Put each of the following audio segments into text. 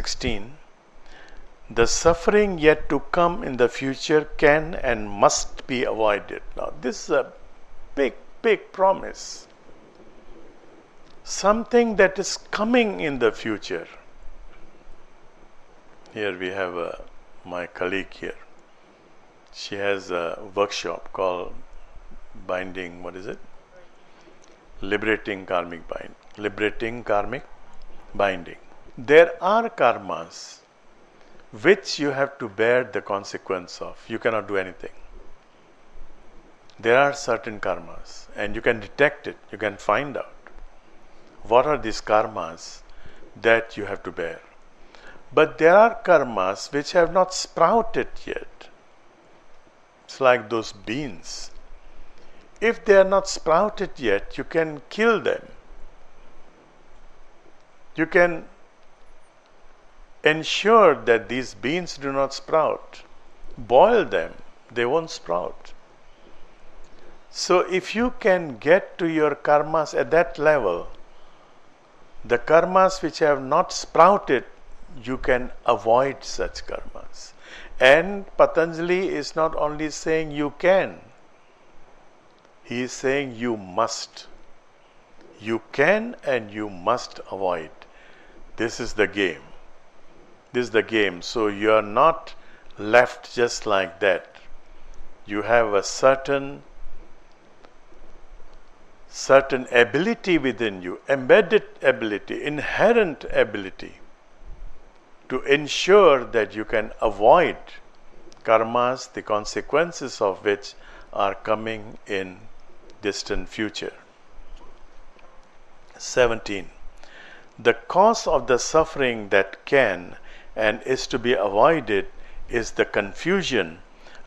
16. The suffering yet to come in the future can and must be avoided. Now, this is a big, big promise. Something that is coming in the future. Here we have my colleague here. She has a workshop called Binding, what is it? Liberating Karmic Binding. There are karmas which you have to bear the consequence of. You cannot do anything. There are certain karmas and you can detect it, you can find out what are these karmas that you have to bear. But there are karmas which have not sprouted yet. It's like those beans. If they are not sprouted yet, you can kill them. You can ensure that these beans do not sprout. Boil them, they won't sprout. So if you can get to your karmas at that level, the karmas which have not sprouted, you can avoid such karmas. And Patanjali is not only saying you can, he is saying you must. You can and you must avoid. This is the game. This is the game. So you are not left just like that. You have a certain ability within you, embedded ability, inherent ability to ensure that you can avoid karmas, the consequences of which are coming in distant future. 17. The cause of the suffering that can and is to be avoided is the confusion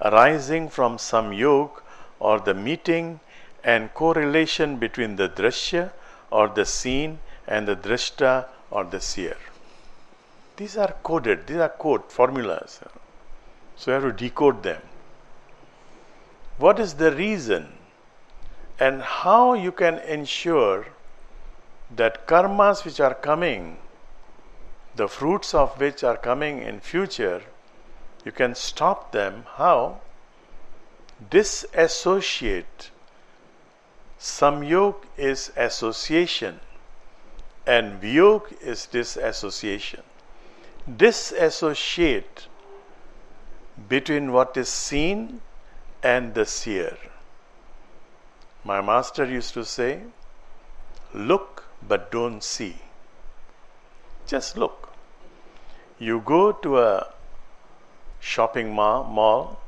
arising from some yoke or the meeting and correlation between the drashya or the seen and the drashta or the seer. These are coded, these are code formulas. So you have to decode them. What is the reason and how you can ensure that karmas which are coming, the fruits of which are coming in future, you can stop them? How? Disassociate. Samyog is association and viyog is disassociation. Disassociate between what is seen and the seer. My master used to say, look but don't see. Just look. You go to a shopping mall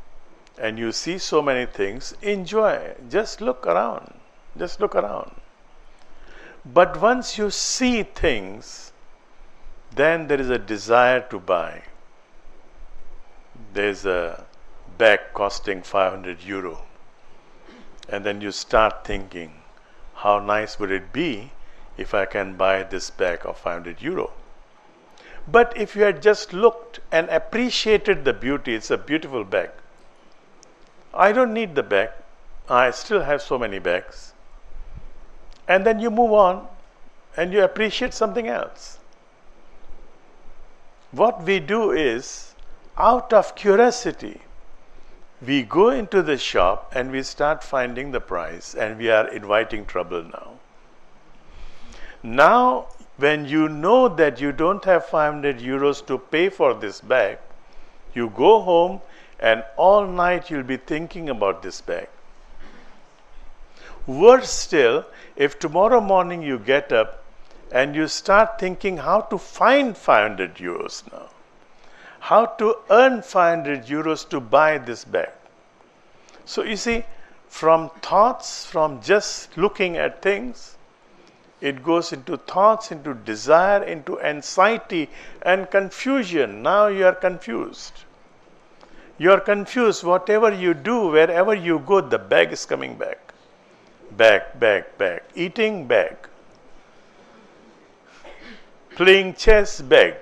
and you see so many things, enjoy. Just look around. Just look around. But once you see things, then there is a desire to buy. There is a bag costing 500 euro. And then you start thinking, how nice would it be if I can buy this bag of 500 euro? But if you had just looked and appreciated the beauty, it's a beautiful bag. I don't need the bag. I still have so many bags. And then you move on and you appreciate something else. What we do is, out of curiosity, we go into the shop and we start finding the price and we are inviting trouble now. Now, when you know that you don't have 500 euros to pay for this bag, you go home and all night you'll be thinking about this bag. Worse still, if tomorrow morning you get up and you start thinking how to find 500 euros now, how to earn 500 euros to buy this bag. So you see, from thoughts, from just looking at things, it goes into thoughts, into desire, into anxiety and confusion. Now you are confused. You are confused. Whatever you do, wherever you go, the bag is coming back. Bag. Eating, bag. Playing chess, bag.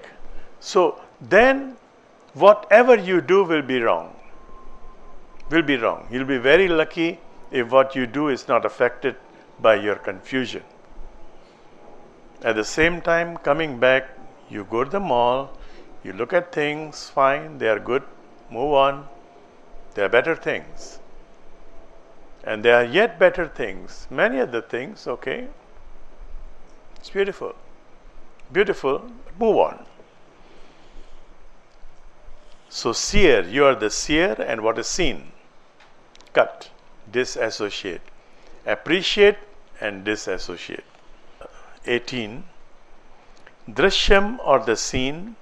So then whatever you do will be wrong. Will be wrong. You'll be very lucky if what you do is not affected by your confusion. At the same time, coming back, you go to the mall, You look at things, fine, they are good, move on. There are better things. And there are yet better things, many other things, okay. It's beautiful. Beautiful, move on. So seer, you are the seer, and what is seen? Cut, disassociate. Appreciate and disassociate. 18. Drishyam or the scene,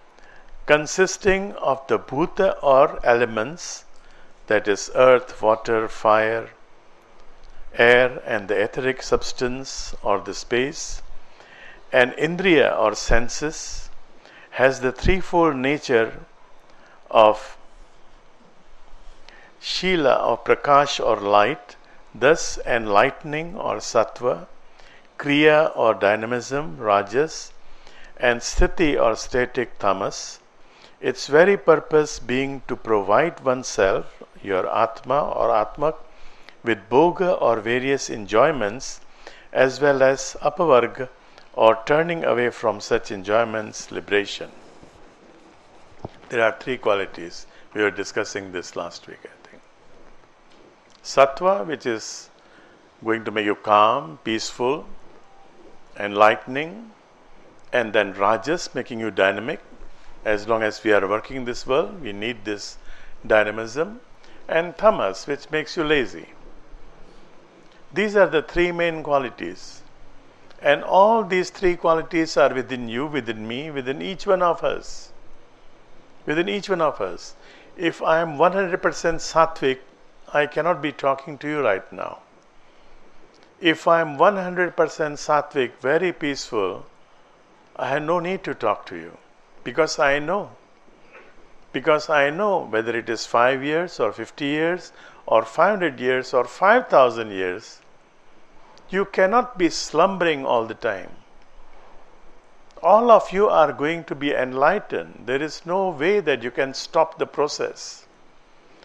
consisting of the bhuta or elements, that is earth, water, fire, air and the etheric substance or the space, and indriya or senses, has the threefold nature of Shila or Prakash or light, thus enlightening or Sattva, Kriya or dynamism, Rajas, and Sthiti or static, Tamas, its very purpose being to provide oneself, your Atma or Atmak, with bhoga or various enjoyments, as well as apavarga or turning away from such enjoyments, liberation. There are three qualities. We were discussing this last week, I think. Sattva, which is going to make you calm, peaceful, enlightening, and then Rajas, making you dynamic. As long as we are working in this world, we need this dynamism, and Tamas, which makes you lazy. These are the three main qualities. And all these three qualities are within you, within me, within each one of us. Within each one of us. If I am 100% sattvic, I cannot be talking to you right now. If I am 100% sattvic, very peaceful, I have no need to talk to you. Because I know. Because I know whether it is 5 years or 50 years or 500 years or 5,000 years, you cannot be slumbering all the time. All of you are going to be enlightened. There is no way that you can stop the process.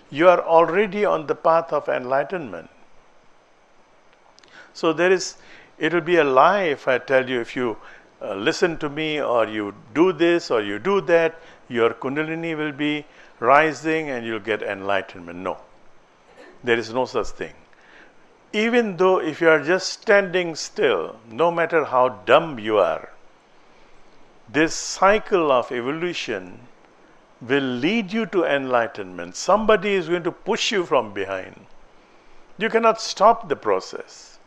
You are already on the path of enlightenment. So it will be a lie if I tell you, if you listen to me or you do this or you do that, your kundalini will be rising and you'll get enlightenment. No. There is no such thing. Even though if you are just standing still, no matter how dumb you are, this cycle of evolution will lead you to enlightenment. Somebody is going to push you from behind. You cannot stop the process.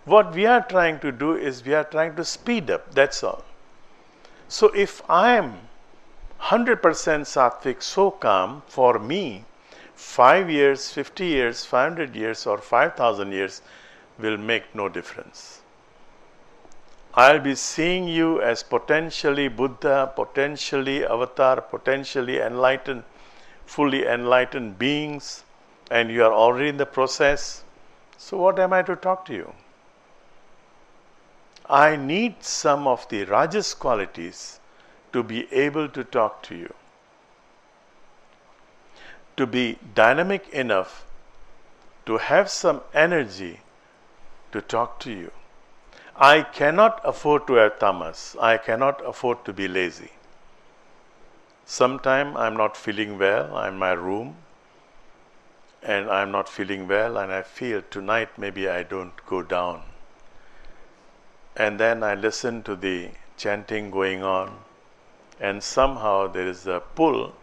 What we are trying to do is we are trying to speed up, that's all. So if I am 100% sattvic, so calm, for me, 5 years, 50 years, 500 years or 5,000 years will make no difference. I'll be seeing you as potentially Buddha, potentially avatar, potentially enlightened, fully enlightened beings, and you are already in the process. So what am I to talk to you? I need some of the Rajas qualities to be able to talk to you. To be dynamic enough to have some energy to talk to you. I cannot afford to have tamas. I cannot afford to be lazy. Sometime I'm not feeling well, I'm in my room and I'm not feeling well and I feel tonight maybe I don't go down. And then I listen to the chanting going on and somehow there is a pull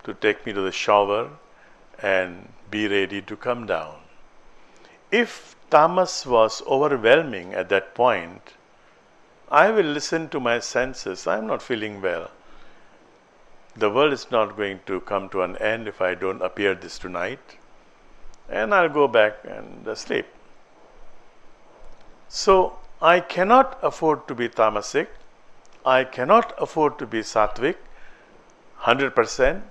to take me to the shower and be ready to come down. If tamas was overwhelming at that point, I will listen to my senses. I am not feeling well. The world is not going to come to an end if I don't appear this tonight. And I'll go back and sleep. So, I cannot afford to be tamasic. I cannot afford to be sattvic, 100%.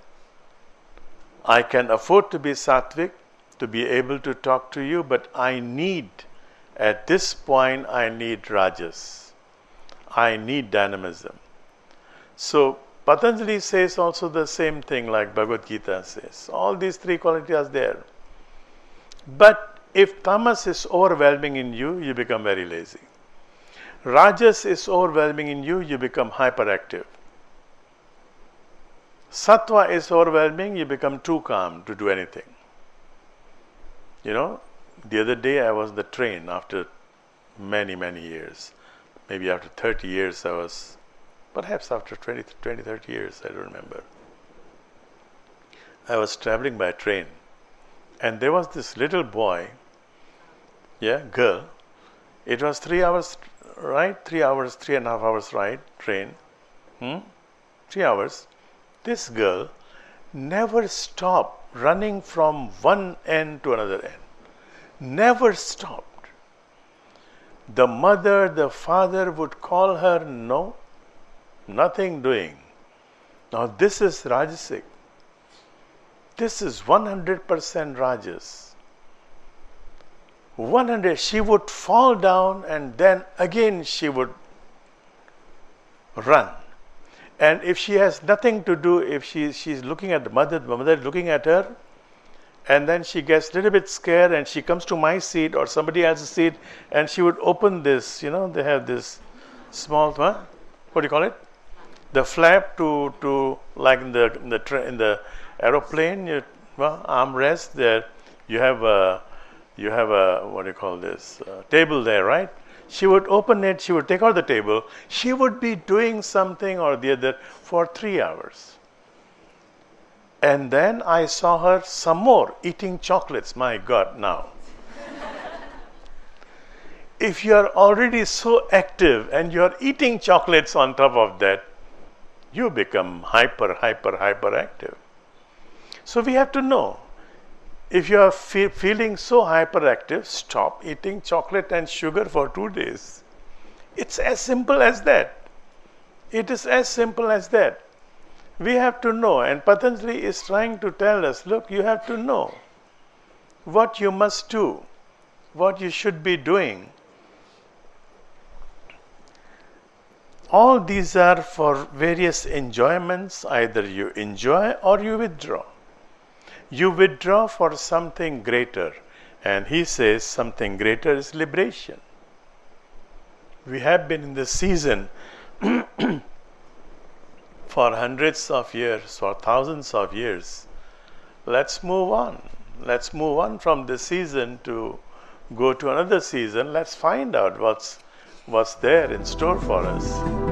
I can afford to be sattvic, to be able to talk to you, but I need, at this point, I need rajas. I need dynamism. So, Patanjali says also the same thing like Bhagavad Gita says. All these three qualities are there. But if tamas is overwhelming in you, you become very lazy. Rajas is overwhelming in you, you become hyperactive. Sattva is overwhelming, you become too calm to do anything. You know, the other day I was on the train after many, many years. Maybe after 30 years I was, perhaps after 20, 30 years, I don't remember. I was traveling by train, and there was this little boy, girl. It was 3 hours ride, 3.5 hours ride, train. 3 hours. This girl never stopped running from one end to another end. Never stopped. The mother, the father would call her, no, nothing doing. Now this is Rajasic. This is 100% Rajas. 100, she would fall down and then again she would run. And if she has nothing to do, if she's looking at the mother is looking at her, and then she gets a little bit scared and she comes to my seat or somebody else's seat, and she would open this, they have this small, what do you call it? The flap to like in the aeroplane, armrest there. You have a what do you call this? Table there, right? She would open it. She would take out the table. She would be doing something or the other for 3 hours. And then I saw her some more eating chocolates. My God, now. If you are already so active and you are eating chocolates on top of that, you become hyper active. So we have to know, if you are feeling so hyperactive, stop eating chocolate and sugar for 2 days. It's as simple as that. It is as simple as that. We have to know, and Patanjali is trying to tell us, look, you have to know what you must do, what you should be doing. All these are for various enjoyments. Either you enjoy or you withdraw. You withdraw for something greater. And he says something greater is liberation. We have been in this season for hundreds of years, for thousands of years. Let's move on. Let's move on from this season to go to another season. Let's find out what's there in store for us.